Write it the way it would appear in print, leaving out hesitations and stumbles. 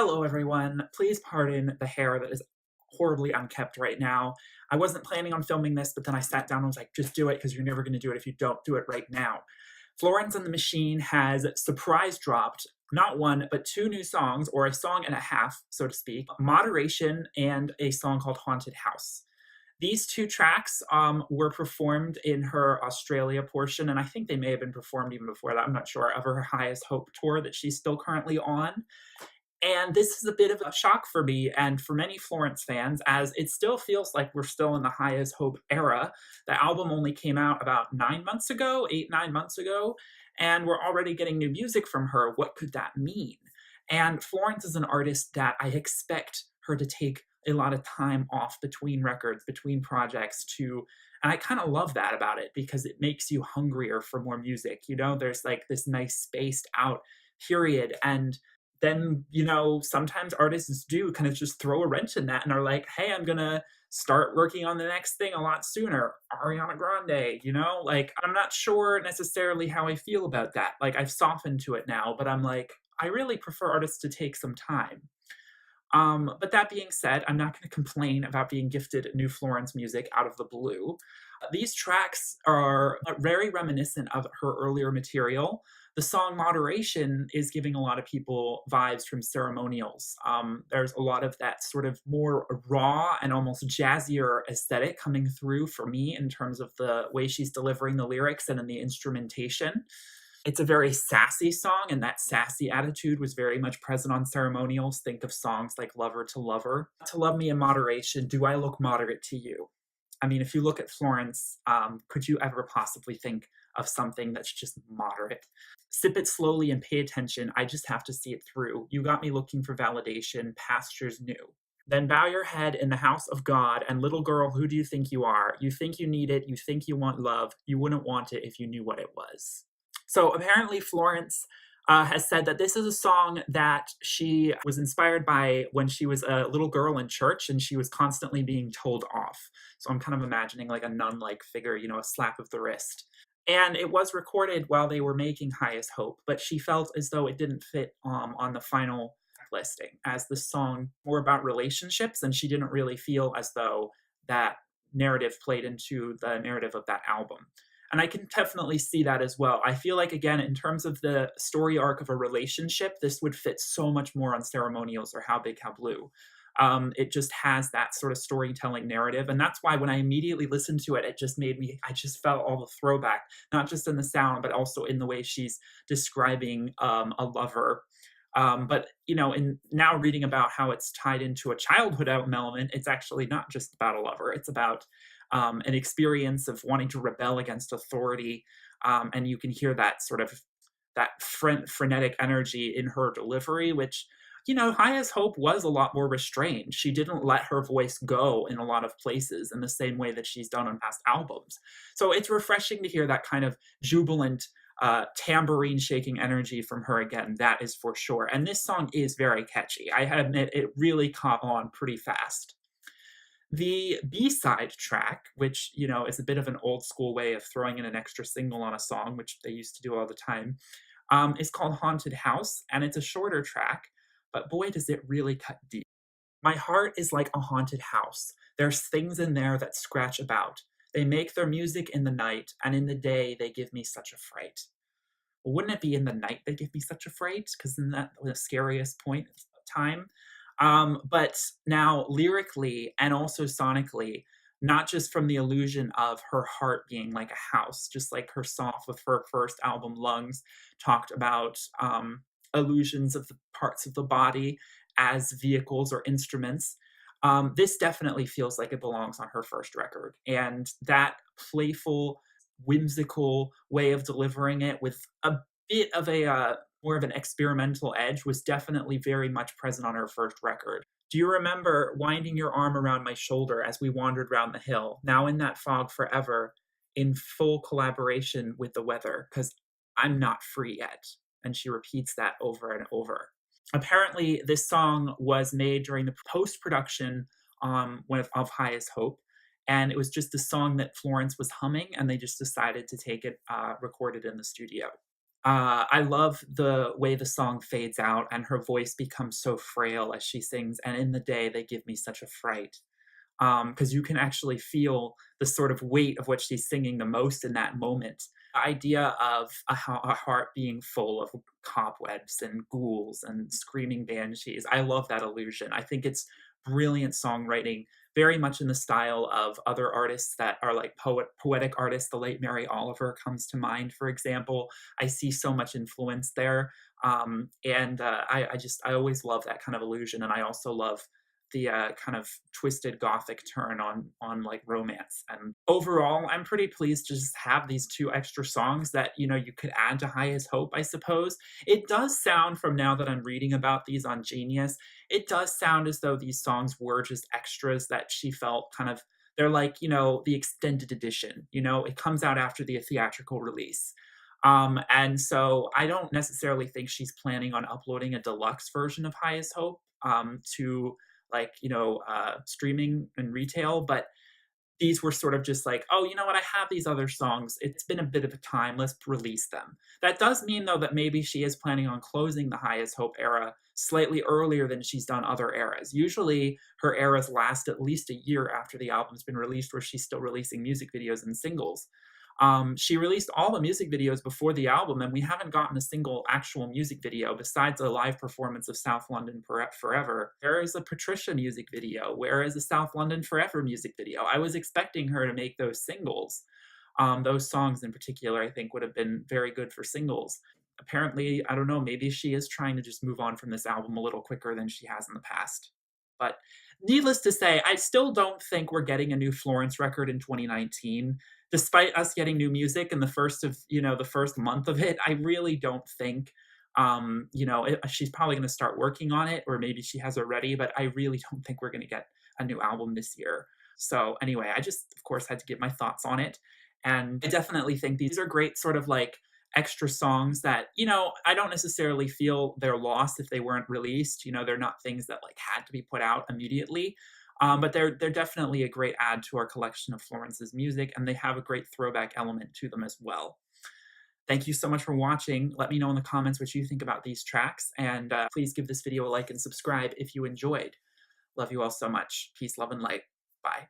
Hello, everyone. Please pardon the hair that is horribly unkept right now. I wasn't planning on filming this, but then I sat down and was like, just do it because you're never going to do it if you don't do it right now. Florence and the Machine has surprise dropped not one, but two new songs, or a song and a half, so to speak, Moderation and a song called Haunted House. These two tracks were performed in her Australia portion, and I think they may have been performed even before that. I'm not sure, of her Highest Hope tour that she's still currently on. And this is a bit of a shock for me and for many Florence fans, as it still feels like we're still in the Highest Hope era. The album only came out about 9 months ago, 8, 9 months ago, and we're already getting new music from her. What could that mean? And Florence is an artist that I expect her to take a lot of time off between records, between projects and I kind of love that about it because it makes you hungrier for more music. There's like this nice spaced out period. And then, sometimes artists do kind of just throw a wrench in that and are like, hey, I'm going to start working on the next thing a lot sooner. Ariana Grande, like, I'm not sure necessarily how I feel about that. Like, I've softened to it now, but I'm like, I really prefer artists to take some time. But that being said, I'm not going to complain about being gifted new Florence music out of the blue. These tracks are very reminiscent of her earlier material. The song Moderation is giving a lot of people vibes from Ceremonials. There's a lot of that sort of more raw and almost jazzier aesthetic coming through for me in terms of the way she's delivering the lyrics and in the instrumentation. It's a very sassy song, and that sassy attitude was very much present on Ceremonials. Think of songs like Lover to Lover. To Love Me in Moderation, Do I Look Moderate to You? I mean, if you look at Florence, could you ever possibly think of something that's just moderate? Sip it slowly and pay attention. I just have to see it through. You got me looking for validation. Pastures new. Then bow your head in the house of God, and little girl, who do you think you are? You think you need it. You think you want love. You wouldn't want it if you knew what it was. So apparently Florence has said that this is a song that she was inspired by when she was a little girl in church and she was constantly being told off. So I'm kind of imagining like a nun-like figure, a slap of the wrist. And it was recorded while they were making Highest Hope, but she felt as though it didn't fit on the final listing, as the song more about relationships, and she didn't really feel as though that narrative played into the narrative of that album. And I can definitely see that as well. I feel like, again, in terms of the story arc of a relationship, this would fit so much more on Ceremonials or How Big, How Blue. It just has that sort of storytelling narrative. And that's why when I immediately listened to it, I just felt all the throwback, not just in the sound, but also in the way she's describing a lover. But in now reading about how it's tied into a childhood element, it's actually not just about a lover. It's about an experience of wanting to rebel against authority, and you can hear that sort of that frenetic energy in her delivery, which Highest Hope was a lot more restrained. She didn't let her voice go in a lot of places in the same way that she's done on past albums. So it's refreshing to hear that kind of jubilant tambourine shaking energy from her again, that is for sure. And this song is very catchy. I admit it really caught on pretty fast. The B-side track, which, is a bit of an old school way of throwing in an extra single on a song, which they used to do all the time, is called Haunted House, and it's a shorter track, but boy, does it really cut deep. My heart is like a haunted house. There's things in there that scratch about. They make their music in the night, and in the day they give me such a fright. Well, wouldn't it be in the night they give me such a fright? Because then that's the scariest point of time. But now lyrically and also sonically, not just from the illusion of her heart being like a house, just like her song with her first album, Lungs, talked about illusions of the parts of the body as vehicles or instruments. This definitely feels like it belongs on her first record. And that playful, whimsical way of delivering it with a bit of a more of an experimental edge was definitely very much present on her first record. Do you remember winding your arm around my shoulder as we wandered round the hill, now in that fog forever, in full collaboration with the weather, because I'm not free yet. And she repeats that over and over. Apparently, this song was made during the post-production of Highest Hope, and it was just a song that Florence was humming, and they just decided to take it recorded in the studio. I love the way the song fades out and her voice becomes so frail as she sings, and in the day, they give me such a fright. Because you can actually feel the sort of weight of what she's singing the most in that moment. The idea of a heart being full of cobwebs and ghouls and screaming banshees. I love that illusion. I think it's brilliant songwriting, very much in the style of other artists that are like poetic artists. The late Mary Oliver comes to mind, for example. I see so much influence there, and I always love that kind of illusion, and I also love the kind of twisted gothic turn on like romance. And overall, I'm pretty pleased to just have these two extra songs that you could add to Highest Hope, I suppose. It does sound, from now that I'm reading about these on Genius, it does sound as though these songs were just extras that she felt kind of, they're like, the extended edition. It comes out after the theatrical release. And so I don't necessarily think she's planning on uploading a deluxe version of Highest Hope to like streaming and retail, but these were sort of just like, oh, you know what, I have these other songs, it's been a bit of a time, let's release them. That does mean though that maybe she is planning on closing the Highest Hope era slightly earlier than she's done other eras. Usually her eras last at least a year after the album's been released, where she's still releasing music videos and singles. She released all the music videos before the album, and we haven't gotten a single actual music video besides a live performance of South London Forever. There is a Patricia music video. Where is the South London Forever music video? I was expecting her to make those singles. Those songs in particular, I think, would have been very good for singles. Apparently, I don't know, maybe she is trying to just move on from this album a little quicker than she has in the past. But needless to say, I still don't think we're getting a new Florence record in 2019. Despite us getting new music in the first month of it, I really don't think, she's probably going to start working on it, or maybe she has already, but I really don't think we're going to get a new album this year. So anyway, I just, of course, had to give my thoughts on it. And I definitely think these are great sort of like extra songs that, I don't necessarily feel they're lost if they weren't released. They're not things that like had to be put out immediately. But they're definitely a great add to our collection of Florence's music, and they have a great throwback element to them as well. Thank you so much for watching. Let me know in the comments what you think about these tracks, and please give this video a like and subscribe if you enjoyed. Love you all so much. Peace, love, and light. Bye.